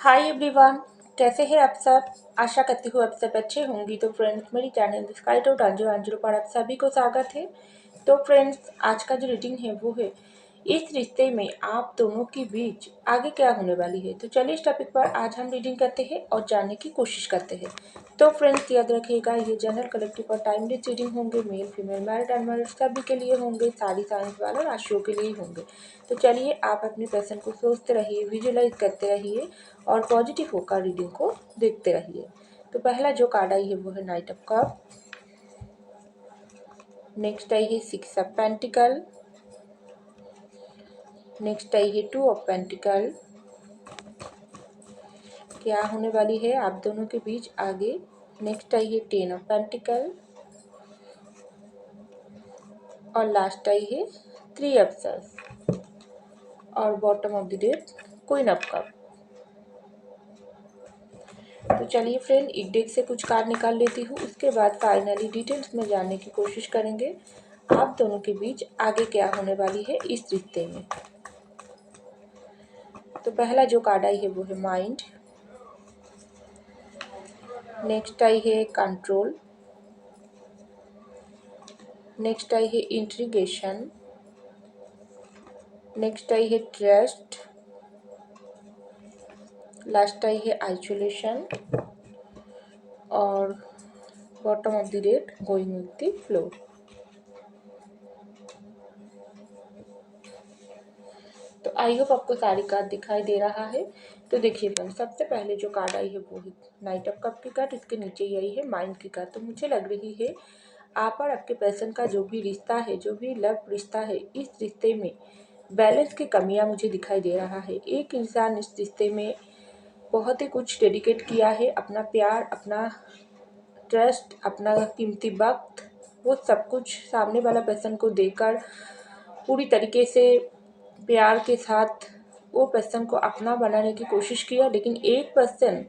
Hi everyone, कैसे हैं आप सब। आशा करती हूँ आप सब अच्छे होंगी। तो फ्रेंड्स, मेरी channel sky dot Anju Anju पर आप सभी को स्वागत है। तो फ्रेंड्स, आज का जो रीडिंग है वो है इस रिश्ते में आप दोनों के बीच आगे क्या होने वाली है। तो चलिए इस टॉपिक पर आज हम रीडिंग करते हैं और जानने की कोशिश करते हैं। तो फ्रेंड्स, याद रखिएगा ये जनरल कलेक्टिव और टाइमलेस रीडिंग होंगे। मेल फीमेल मैरिड अनमैरिड सभी के लिए होंगे, सारी साइंस वाले राशियों के लिए होंगे। तो चलिए आप अपने पर्सन को सोचते रहिए, विजुअलाइज करते रहिए और पॉजिटिव होकर रीडिंग को देखते रहिए। तो पहला जो कार्ड आई है वो है नाइट ऑफ कप। नेक्स्ट आई है सिक्स ऑफ पेंटिकल। नेक्स्ट आई है टू ऑफ पेंटिकल। क्या होने वाली है आप दोनों के बीच आगे। नेक्स्ट आई है टेन ऑफ पेंटिकल और लास्ट आई है थ्री ऑफ सॉर्ड्स और bottom of the deck queen of cup. तो चलिए फ्रेंड, एक डेक से कुछ कार्ड निकाल लेती हूँ, उसके बाद फाइनली डिटेल्स में जानने की कोशिश करेंगे आप दोनों के बीच आगे क्या होने वाली है इस रिश्ते में। तो पहला जो कार्ड आई है वो है माइंड। नेक्स्ट आई है कंट्रोल। नेक्स्ट आई है इंट्रीगेशन। नेक्स्ट आई है ट्रस्ट। लास्ट आई है आइसोलेशन और bottom of the deck going with the flow. तो आई होप आपको सारी कार्ड दिखाई दे रहा है। तो देखिए फ्रेंड, सबसे पहले जो कार्ड आई है वो है नाइट ऑफ कप की कार्ड। इसके नीचे ही आई है माइंड की कार्ड। तो मुझे लग रही है आप और आपके पर्सन का जो भी रिश्ता है, जो भी लव रिश्ता है, इस रिश्ते में बैलेंस की कमियां मुझे दिखाई दे रहा है। एक इंसान इस रिश्ते में बहुत ही कुछ डेडिकेट किया है, अपना प्यार, अपना ट्रस्ट, अपना कीमती वक्त, वो सब कुछ सामने वाला पर्सन को देकर पूरी तरीके से प्यार के साथ वो पर्सन को अपना बनाने की कोशिश किया। लेकिन एक पर्सन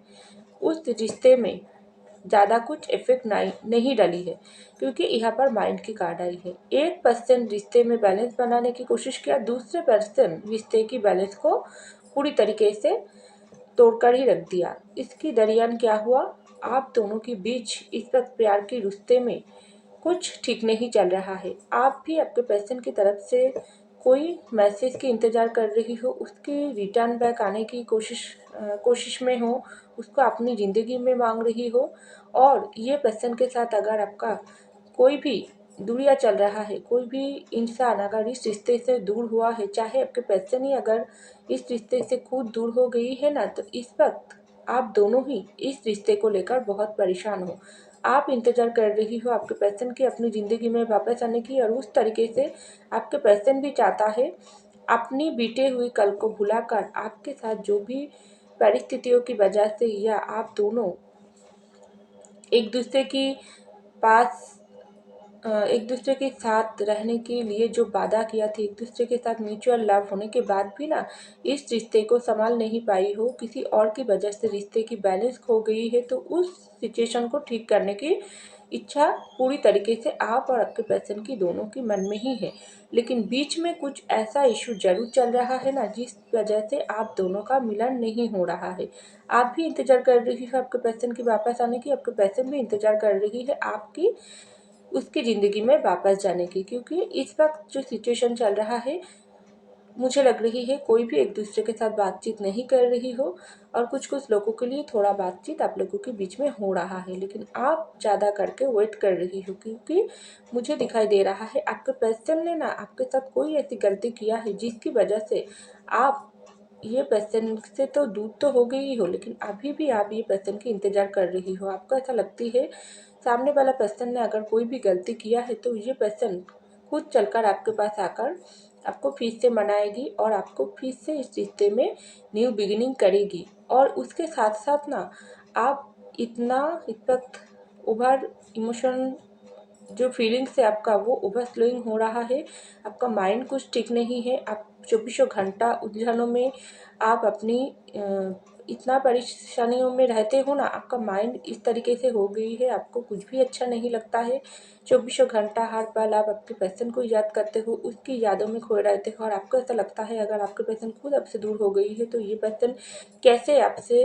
उस रिश्ते में ज़्यादा कुछ इफेक्ट नहीं डाली है, क्योंकि यहाँ पर माइंड की कार्ड आई है। एक पर्सन रिश्ते में बैलेंस बनाने की कोशिश किया, दूसरे पर्सन रिश्ते की बैलेंस को पूरी तरीके से तोड़कर ही रख दिया। इसकी दरमियान क्या हुआ, आप दोनों के बीच इस वक्त प्यार के रिश्ते में कुछ ठीक नहीं चल रहा है। आप भी आपके पर्सन की तरफ से कोई मैसेज की इंतज़ार कर रही हो, उसके रिटर्न बैक आने की कोशिश में हो, उसको अपनी ज़िंदगी में मांग रही हो। और ये पर्सन के साथ अगर आपका कोई भी दूरिया चल रहा है, कोई भी इंसान अगर इस रिश्ते से दूर हुआ है, चाहे आपके पर्सन ही अगर इस रिश्ते से खुद दूर हो गई है ना, तो इस वक्त आप दोनों ही इस रिश्ते को लेकर बहुत परेशान हो। आप इंतज़ार कर रही हो आपके पर्सन की अपनी ज़िंदगी में वापस आने की, और उस तरीके से आपके पर्सन भी चाहता है अपनी बीते हुई कल को भुलाकर आपके साथ जो भी परिस्थितियों की वजह से या आप दोनों एक दूसरे की पास एक दूसरे के साथ रहने के लिए जो वादा किया था, एक दूसरे के साथ म्यूचुअल लव होने के बाद भी ना इस रिश्ते को संभाल नहीं पाई हो, किसी और की वजह से रिश्ते की बैलेंस खो गई है। तो उस सिचुएशन को ठीक करने की इच्छा पूरी तरीके से आप और आपके पर्सन की दोनों की मन में ही है। लेकिन बीच में कुछ ऐसा इशू जरूर चल रहा है ना, जिस वजह से आप दोनों का मिलन नहीं हो रहा है। आप भी इंतजार कर रही हो आपके पर्सन की वापस आने की, आपके पर्सन भी इंतजार कर रही है आपकी उसकी ज़िंदगी में वापस जाने की। क्योंकि इस वक्त जो सिचुएशन चल रहा है, मुझे लग रही है कोई भी एक दूसरे के साथ बातचीत नहीं कर रही हो, और कुछ कुछ लोगों के लिए थोड़ा बातचीत आप लोगों के बीच में हो रहा है, लेकिन आप ज़्यादा करके वेट कर रही हो। क्योंकि मुझे दिखाई दे रहा है आपके पर्सन ने ना आपके साथ कोई ऐसी गलती किया है जिसकी वजह से आप ये पर्सन से तो दूर तो हो गई हो, लेकिन अभी भी आप ये पर्सन की इंतज़ार कर रही हो। आपको ऐसा लगती है सामने वाला पर्सन ने अगर कोई भी गलती किया है तो ये पर्सन खुद चलकर आपके पास आकर आपको फिर से मनाएगी और आपको फिर से इस रिश्ते में न्यू बिगिनिंग करेगी। और उसके साथ साथ ना आप इतना इस वक्त ओवर इमोशन जो फीलिंग्स है आपका वो ओवरफ्लोइंग हो रहा है। आपका माइंड कुछ ठीक नहीं है, आप चौबीसों घंटा उलझनों में आप अपनी इतना परेशानियों में रहते हो ना, आपका माइंड इस तरीके से हो गई है, आपको कुछ भी अच्छा नहीं लगता है। चौबीसों घंटा हर पल आप आपके पर्सन को याद करते हो, उसकी यादों में खोए रहते हो, और आपको ऐसा लगता है अगर आपके पर्सन खुद आपसे दूर हो गई है तो ये पर्सन कैसे आपसे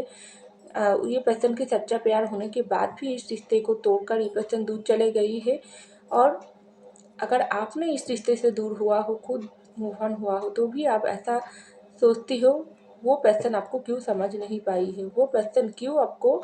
ये पर्सन के सच्चा प्यार होने के बाद भी इस रिश्ते को तोड़कर ये पर्सन दूर चले गई है। और अगर आपने इस रिश्ते से दूर हुआ हो, खुद मूव ऑन हुआ हो, तो भी आप ऐसा सोचती हो वो पर्सन आपको क्यों समझ नहीं पाई है, वो पर्सन क्यों आपको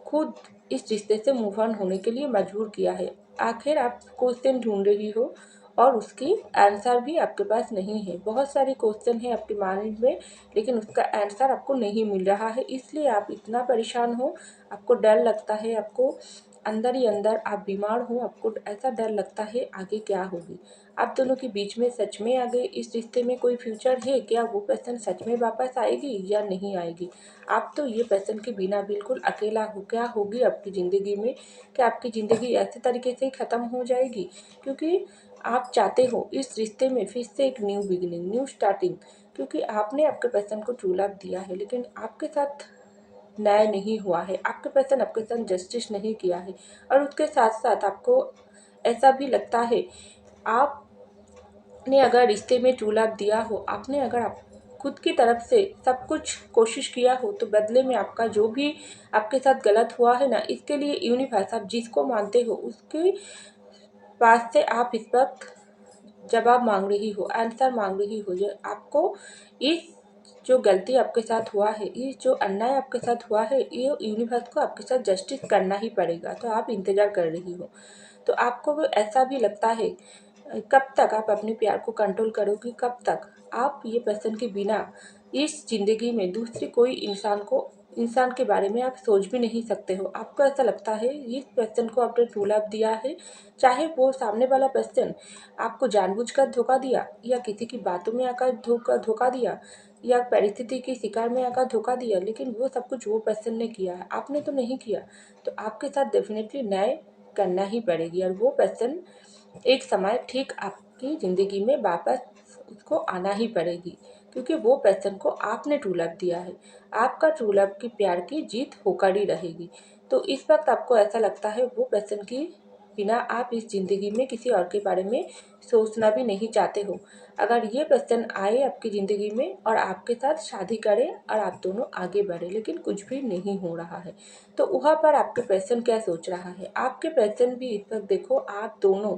खुद इस रिश्ते से मूव ऑन होने के लिए मजबूर किया है। आखिर आप क्वेश्चन ढूंढ रही हो और उसकी आंसर भी आपके पास नहीं है। बहुत सारे क्वेश्चन है आपके माइंड में, लेकिन उसका आंसर आपको नहीं मिल रहा है, इसलिए आप इतना परेशान हो, आपको डर लगता है, आपको अंदर ही अंदर आप बीमार हो, आपको ऐसा डर लगता है आगे क्या होगी। आप दोनों के बीच में सच में आगे इस रिश्ते में कोई फ्यूचर है क्या, वो पर्सन सच में वापस आएगी या नहीं आएगी। आप तो ये पर्सन के बिना बिल्कुल अकेला हो क्या होगी आपकी ज़िंदगी में, क्या आपकी ज़िंदगी ऐसे तरीके से ही ख़त्म हो जाएगी। क्योंकि आप चाहते हो इस रिश्ते में फिर से एक न्यू बिगिनिंग, न्यू स्टार्टिंग, क्योंकि आपने आपके पर्सन को ट्रू लव दिया है, लेकिन आपके साथ न्याय नहीं हुआ है, आपके पर्सन आपके साथ जस्टिस नहीं किया है। और उसके साथ साथ आपको ऐसा भी लगता है आपने अगर रिश्ते में ट्रू लव दिया हो, आपने अगर आप खुद की तरफ से सब कुछ कोशिश किया हो, तो बदले में आपका जो भी आपके साथ गलत हुआ है ना, इसके लिए यूनिवर्स आप जिसको मानते हो उसके पास से आप इस वक्त जवाब मांग रही हो, आंसर मांग रही हो। जो आपको इस जो गलती आपके साथ हुआ है, ये जो अन्याय आपके साथ हुआ है, ये यूनिवर्स को आपके साथ जस्टिस करना ही पड़ेगा। तो आप इंतज़ार कर रही हो, तो आपको वो ऐसा भी लगता है कब तक आप अपने प्यार को कंट्रोल करोगी, कब तक आप ये पर्सन के बिना इस ज़िंदगी में दूसरे कोई इंसान के बारे में आप सोच भी नहीं सकते हो। आपको ऐसा लगता है इस पर्सन को आपने ट्रू लव दिया है, चाहे वो सामने वाला पर्सन आपको जानबूझकर धोखा दिया या किसी की बातों में आकर धोखा दिया या परिस्थिति के शिकार में आकर धोखा दिया, लेकिन वो सब कुछ वो पर्सन ने किया है, आपने तो नहीं किया। तो आपके साथ डेफिनेटली न्याय करना ही पड़ेगी, और वो पर्सन एक समय ठीक आपकी ज़िंदगी में वापस उसको आना ही पड़ेगी, क्योंकि वो पर्सन को आपने ट्रू लव दिया है। आपका ट्रू लव की प्यार की जीत होकर ही रहेगी। तो इस वक्त आपको ऐसा लगता है वो पर्सन की बिना आप इस ज़िंदगी में किसी और के बारे में सोचना भी नहीं चाहते हो। अगर ये पर्सन आए आपकी ज़िंदगी में और आपके साथ शादी करे और आप दोनों आगे बढ़े, लेकिन कुछ भी नहीं हो रहा है, तो वहाँ पर आपके पर्सन क्या सोच रहा है। आपके पर्सन भी इस वक्त देखो, आप दोनों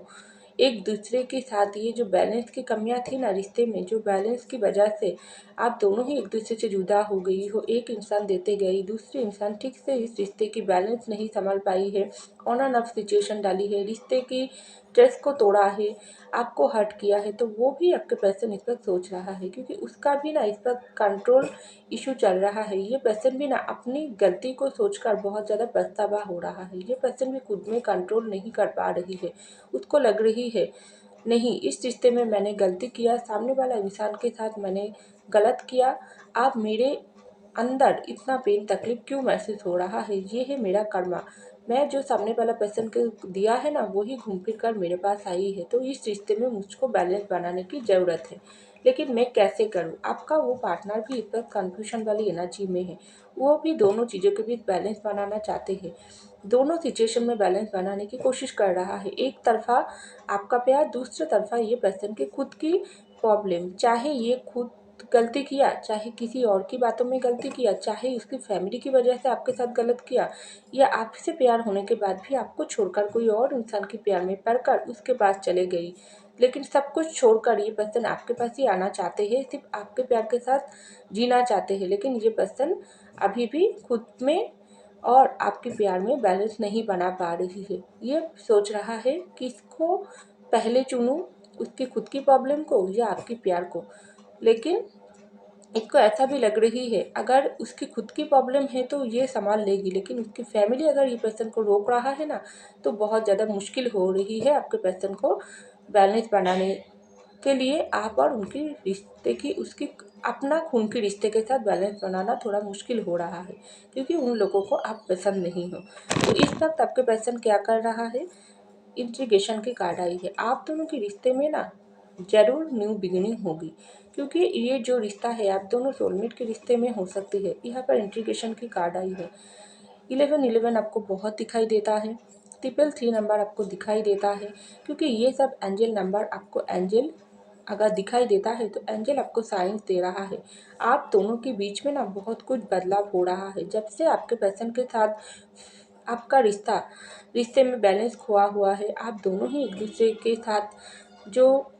एक दूसरे के साथ ये जो बैलेंस की कमियां थी ना रिश्ते में, जो बैलेंस की वजह से आप दोनों ही एक दूसरे से जुदा हो गई हो, एक इंसान देते गई, दूसरी इंसान ठीक से इस रिश्ते की बैलेंस नहीं संभाल पाई है, ऑन एंड ऑफ सिचुएशन डाली है, रिश्ते की ट्रस्ट को तोड़ा है, आपको हर्ट किया है। तो वो भी आपके पर्सन इस वक्त सोच रहा है, क्योंकि उसका भी ना इस वक्त कंट्रोल इशू चल रहा है। ये पर्सन भी ना अपनी गलती को सोचकर बहुत ज़्यादा पछतावा हो रहा है। ये पर्सन भी खुद में कंट्रोल नहीं कर पा रही है, उसको लग रही है नहीं इस रिश्ते में मैंने गलती किया, सामने वाला इंसान के साथ मैंने गलत किया, अब मेरे अंदर इतना पेन तकलीफ क्यों महसूस हो रहा है, ये है मेरा कर्मा। मैं जो सामने वाला पर्सन को दिया है ना, वही घूम फिर कर मेरे पास आई है। तो इस रिश्ते में मुझको बैलेंस बनाने की ज़रूरत है, लेकिन मैं कैसे करूं। आपका वो पार्टनर भी इस वक्त कन्फ्यूजन वाली एनर्जी में है, वो भी दोनों चीज़ों के बीच बैलेंस बनाना चाहते हैं, दोनों सिचुएशन में बैलेंस बनाने की कोशिश कर रहा है। एक तरफा आपका प्यार, दूसरी तरफा ये पर्सन की खुद की प्रॉब्लम, चाहे ये खुद गलती किया, चाहे किसी और की बातों में गलती किया, चाहे उसकी फैमिली की वजह से आपके साथ गलत किया, या आपसे प्यार होने के बाद भी आपको छोड़कर कोई और इंसान के प्यार में पड़कर उसके पास चले गई, लेकिन सब कुछ छोड़कर ये पर्सन आपके पास ही आना चाहते हैं, सिर्फ आपके प्यार के साथ जीना चाहते हैं। लेकिन ये पर्सन अभी भी खुद में और आपके प्यार में बैलेंस नहीं बना पा रही है। ये सोच रहा है कि इसको पहले चुनूं, उसकी खुद की प्रॉब्लम को या आपके प्यार को। लेकिन इसको ऐसा भी लग रही है अगर उसकी खुद की प्रॉब्लम है तो ये संभाल लेगी, लेकिन उसकी फैमिली अगर ये पर्सन को रोक रहा है ना, तो बहुत ज़्यादा मुश्किल हो रही है आपके पर्सन को बैलेंस बनाने के लिए। आप और उनकी रिश्ते की उसकी अपना खून के रिश्ते के साथ बैलेंस बनाना थोड़ा मुश्किल हो रहा है, क्योंकि उन लोगों को आप पसंद नहीं हो। तो इस वक्त आपके पर्सन क्या कर रहा है, इंट्रीगेशन की कार्ड आई है। आप दोनों के रिश्ते में ना जरूर न्यू बिगिनिंग होगी, क्योंकि ये जो रिश्ता है आप दोनों सोलमेट के रिश्ते में हो सकती है। यहाँ पर इंट्रीगेशन की कार्ड आई है। 1111 आपको बहुत दिखाई देता है। 333 नंबर आपको दिखाई देता है, क्योंकि ये सब एंजल नंबर आपको एंजल अगर दिखाई देता है तो एंजल आपको साइंस दे रहा है। आप दोनों के बीच में ना बहुत कुछ बदलाव हो रहा है। जब से आपके पर्सन के साथ आपका रिश्ते में बैलेंस खोआ हुआ है, आप दोनों ही एक दूसरे के साथ जो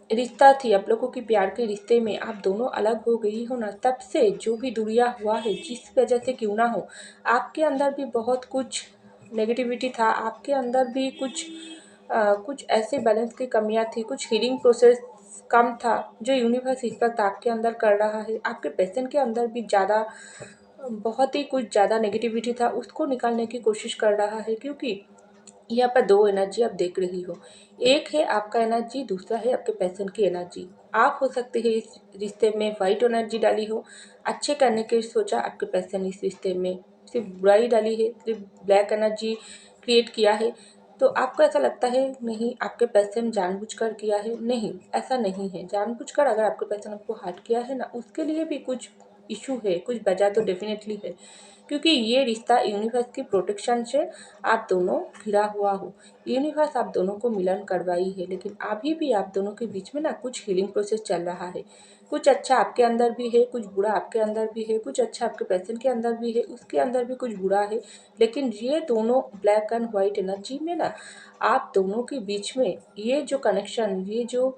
रिश्ता थी आप लोगों की प्यार के रिश्ते में आप दोनों अलग हो गई हो ना, तब से जो भी दूरिया हुआ है जिस वजह से क्यों ना हो, आपके अंदर भी बहुत कुछ नेगेटिविटी था, आपके अंदर भी कुछ ऐसे बैलेंस की कमियां थी, कुछ हीलिंग प्रोसेस कम था जो यूनिवर्स इस वक्त आपके अंदर कर रहा है। आपके पेशेंट के अंदर भी बहुत ही कुछ ज़्यादा नेगेटिविटी था, उसको निकालने की कोशिश कर रहा है। क्योंकि यहाँ पर दो एनर्जी आप देख रही हो, एक है आपका एनर्जी, दूसरा है आपके पैसन की एनर्जी। आप हो सकते हैं इस रिश्ते में वाइट एनर्जी डाली हो, अच्छे करने के सोचा, आपके पैसन इस रिश्ते में सिर्फ बुराई डाली है, सिर्फ ब्लैक एनर्जी क्रिएट किया है। तो आपको ऐसा लगता है नहीं आपके पैसन जानबूझकर किया है, नहीं ऐसा नहीं है। जानबूझकर अगर आपके पैसन आपको हर्ट किया है ना, उसके लिए भी कुछ इशू है, कुछ वजह तो डेफिनेटली है, क्योंकि ये रिश्ता यूनिवर्स की प्रोटेक्शन से आप दोनों घिरा हुआ हो। यूनिवर्स आप दोनों को मिलन करवाई है, लेकिन अभी भी आप दोनों के बीच में ना कुछ हीलिंग प्रोसेस चल रहा है। कुछ अच्छा आपके अंदर भी है, कुछ बुरा आपके अंदर भी है, कुछ अच्छा आपके पर्सन के अंदर भी है, उसके अंदर भी कुछ बुरा है। लेकिन ये दोनों ब्लैक एंड व्हाइट एनर्जी में ना आप दोनों के बीच में ये जो कनेक्शन, ये जो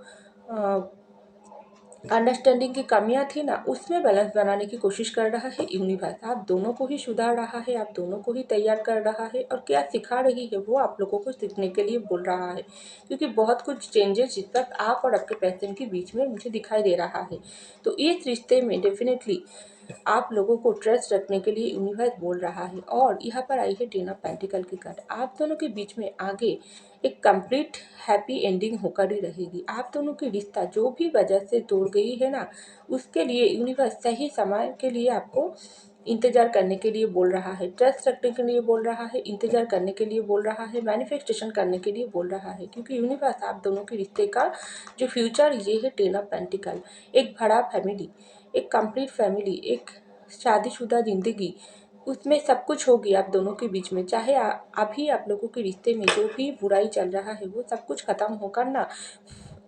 अंडरस्टैंडिंग की कमियां थी ना, उसमें बैलेंस बनाने की कोशिश कर रहा है यूनिवर्स। आप दोनों को ही सुधार रहा है, आप दोनों को ही तैयार कर रहा है, और क्या सिखा रही है वो आप लोगों को सीखने के लिए बोल रहा है। क्योंकि बहुत कुछ चेंजेस इस वक्त आप और आपके पर्सन के बीच में मुझे दिखाई दे रहा है। तो इस रिश्ते में डेफिनेटली आप लोगों को ट्रस्ट रखने के लिए यूनिवर्स बोल रहा है। और यहाँ पर आई है टेन ऑफ पेंटिकल की कार्ड। आप दोनों के बीच में आगे एक कंप्लीट हैप्पी एंडिंग होकर ही रहेगी। आप दोनों की रिश्ता जो भी वजह से तोड़ गई है ना, उसके लिए यूनिवर्स सही समय के लिए आपको इंतजार करने के लिए बोल रहा है, ट्रस्ट रखने के लिए बोल रहा है, इंतजार करने के लिए बोल रहा है, मैनिफेस्टेशन करने के लिए बोल रहा है। क्योंकि यूनिवर्स आप दोनों के रिश्ते का जो फ्यूचर ये है टेन ऑफ पेंटिकल। एक बड़ा फैमिली, एक कंप्लीट फैमिली, एक शादीशुदा जिंदगी, उसमें सब कुछ होगी आप दोनों के बीच में। चाहे अभी आप लोगों के रिश्ते में जो भी बुराई चल रहा है वो सब कुछ खत्म होकर ना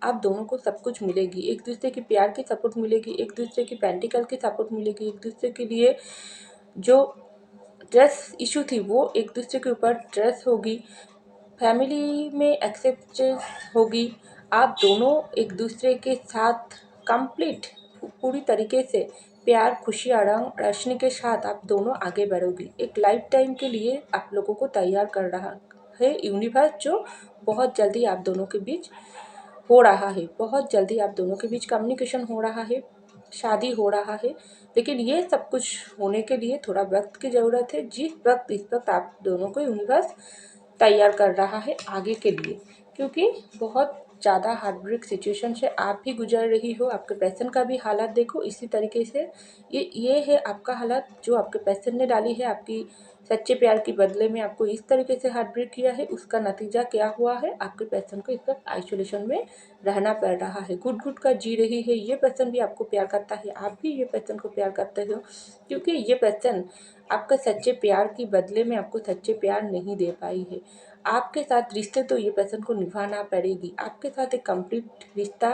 आप दोनों को सब कुछ मिलेगी। एक दूसरे के प्यार की सपोर्ट मिलेगी, एक दूसरे की पेंटिकल की सपोर्ट मिलेगी, एक दूसरे के लिए जो ट्रस्ट इशू थी वो एक दूसरे के ऊपर ट्रस्ट होगी, फैमिली में एक्सेप्टेंस होगी। आप दोनों एक दूसरे के साथ कंप्लीट पूरी तरीके से प्यार, खुशी, रंग रोशनी के साथ आप दोनों आगे बढ़ोगी। एक लाइफ टाइम के लिए आप लोगों को तैयार कर रहा है यूनिवर्स, जो बहुत जल्दी आप दोनों के बीच हो रहा है। बहुत जल्दी आप दोनों के बीच कम्युनिकेशन हो रहा है, शादी हो रहा है। लेकिन ये सब कुछ होने के लिए थोड़ा वक्त की ज़रूरत है, जिस वक्त इस वक्त आप दोनों को यूनिवर्स तैयार कर रहा है आगे के लिए। क्योंकि बहुत ज़्यादा हार्ट ब्रेक सिचुएशन से आप भी गुजर रही हो। आपके पैसन का भी हालात देखो इसी तरीके से, ये है आपका हालात जो आपके पैसन ने डाली है आपकी सच्चे प्यार के बदले में आपको इस तरीके से हार्ट ब्रेक किया है। उसका नतीजा क्या हुआ है, आपके पर्सन को इस वक्त आइसोलेशन में रहना पड़ रहा है, घुट घुट कर जी रही है। ये पर्सन भी आपको प्यार करता है, आप भी ये पर्सन को प्यार करते हो, क्योंकि ये पर्सन आपका सच्चे प्यार के बदले में आपको सच्चे प्यार नहीं दे पाई है। आपके साथ रिश्ते तो ये पर्सन को निभाना पड़ेगी। आपके साथ एक कंप्लीट रिश्ता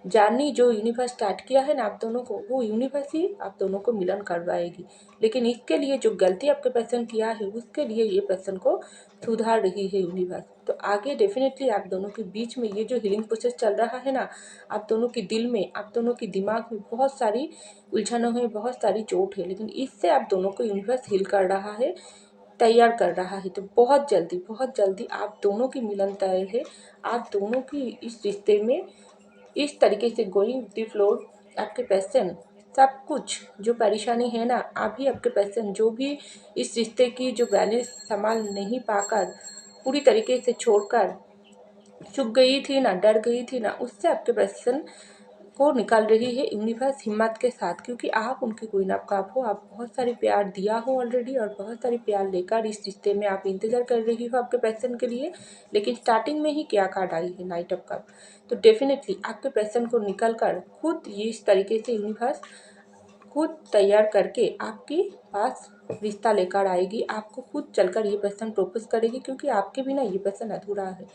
जर्नी जो यूनिवर्स स्टार्ट किया है ना आप दोनों को, वो यूनिवर्स ही आप दोनों को मिलन करवाएगी। लेकिन इसके लिए जो गलती आपके पर्सन किया है उसके लिए ये पर्सन को सुधार रही है यूनिवर्स। तो आगे डेफिनेटली आप दोनों के बीच में ये जो हीलिंग प्रोसेस चल रहा है ना, आप दोनों के दिल में, आप दोनों के दिमाग में बहुत सारी उलझनों है, बहुत सारी चोट है, लेकिन इससे आप दोनों को यूनिवर्स हील कर रहा है, तैयार कर रहा है। तो बहुत जल्दी आप दोनों की मिलन तय है। आप दोनों की इस रिश्ते में इस तरीके से गोइंग द फ्लोर। आपके पैसन सब कुछ जो परेशानी है ना, अभी आपके पैसन जो भी इस रिश्ते की जो बैलेंस संभाल नहीं पाकर पूरी तरीके से छोड़कर चुप गई थी ना, डर गई थी ना, उससे आपके पर्सन को निकाल रही है यूनिवर्स हिम्मत के साथ, क्योंकि आप उनकी क्वीन ऑफ कप हो। आप बहुत सारी प्यार दिया हो ऑलरेडी और बहुत सारी प्यार लेकर इस रिश्ते में आप इंतजार कर रही हो आपके पैसन के लिए। लेकिन स्टार्टिंग में ही क्या कार्ड आई है, नाइट ऑफ कप। तो डेफिनेटली आपके पैसन को निकल कर खुद ये इस तरीके से यूनिवर्स खुद तैयार करके आपके पास रिश्ता लेकर आएगी। आपको खुद चलकर ये पर्सन प्रपोज करेगी, क्योंकि आपके बिना ये पर्सन अधूरा है।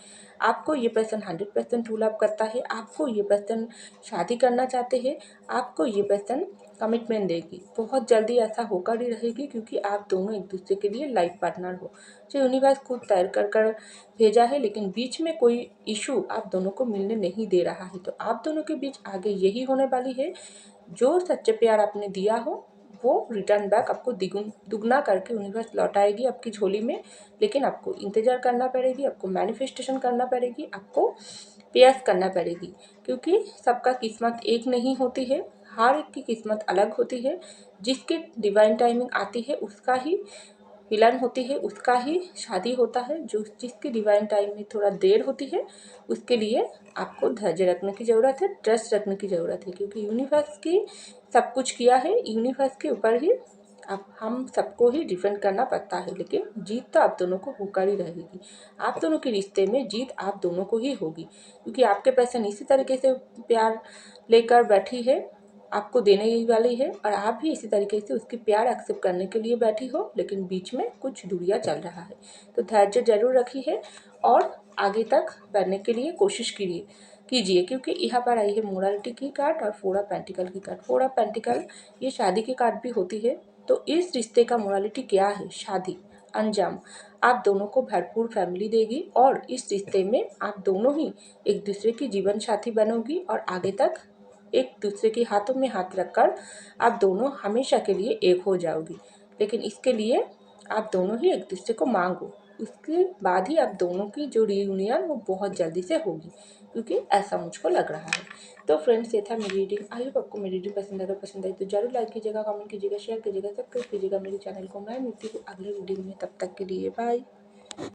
आपको ये पर्सन 100% ट्रू लव करता है। आपको ये पर्सन शादी करना चाहते हैं। आपको ये पर्सन कमिटमेंट देगी, बहुत जल्दी ऐसा होकर ही रहेगी, क्योंकि आप दोनों एक दूसरे के लिए लाइफ पार्टनर हो। जो यूनिवर्स खुद तैयार कर भेजा है, लेकिन बीच में कोई इशू आप दोनों को मिलने नहीं दे रहा है। तो आप दोनों के बीच आगे यही होने वाली है, जो सच्चे प्यार आपने दिया हो वो रिटर्न बैक आपको दुगना करके यूनिवर्स लौटाएगी आपकी झोली में। लेकिन आपको इंतजार करना पड़ेगी, आपको मैनिफेस्टेशन करना पड़ेगी, आपको प्रयास करना पड़ेगी, क्योंकि सबका किस्मत एक नहीं होती है। हर एक की किस्मत अलग होती है। जिसकी डिवाइन टाइमिंग आती है उसका ही विलन होती है, उसका ही शादी होता है। जो जिसकी डिवाइन टाइम में थोड़ा देर होती है उसके लिए आपको धैर्य रखने की ज़रूरत है, ट्रस्ट रखने की ज़रूरत है, क्योंकि यूनिवर्स की सब कुछ किया है। यूनिवर्स के ऊपर ही आप हम सबको ही डिफेंड करना पड़ता है। लेकिन जीत तो आप दोनों को होकर ही रहेगी। आप दोनों के रिश्ते में जीत आप दोनों को ही होगी, क्योंकि आपके पर्सन इसी तरीके से प्यार लेकर बैठी है, आपको देने ही वाली है, और आप भी इसी तरीके से उसकी प्यार एक्सेप्ट करने के लिए बैठी हो। लेकिन बीच में कुछ दूरियां चल रहा है, तो धैर्य जरूर रखी है और आगे तक बढ़ने के लिए कोशिश कीजिए, क्योंकि यहाँ पर आई है मोरालिटी की कार्ड और 4 ऑफ पेंटिकल की कार्ड। 4 ऑफ पेंटिकल ये शादी की कार्ड भी होती है। तो इस रिश्ते का मोरालिटी क्या है? शादी, अंजाम। आप दोनों को भरपूर फैमिली देगी और इस रिश्ते में आप दोनों ही एक दूसरे की जीवन साथी बनोगी और आगे तक एक दूसरे के हाथों में हाथ रखकर आप दोनों हमेशा के लिए एक हो जाओगी। लेकिन इसके लिए आप दोनों ही एक दूसरे को मांगो, उसके बाद ही आप दोनों की जो रियूनियन वो बहुत जल्दी से होगी, क्योंकि ऐसा मुझको लग रहा है। तो फ्रेंड्स, ये था मेरी रीडिंग। आई होप आपको मेरी रीडिंग पसंद आई तो जरूर लाइक कीजिएगा, कमेंट कीजिएगा, शेयर कीजिएगा, सब्सक्राइब कीजिएगा मेरे चैनल को। मैं मिलती हूँ अगले रीडिंग में, तब तक के लिए बाय।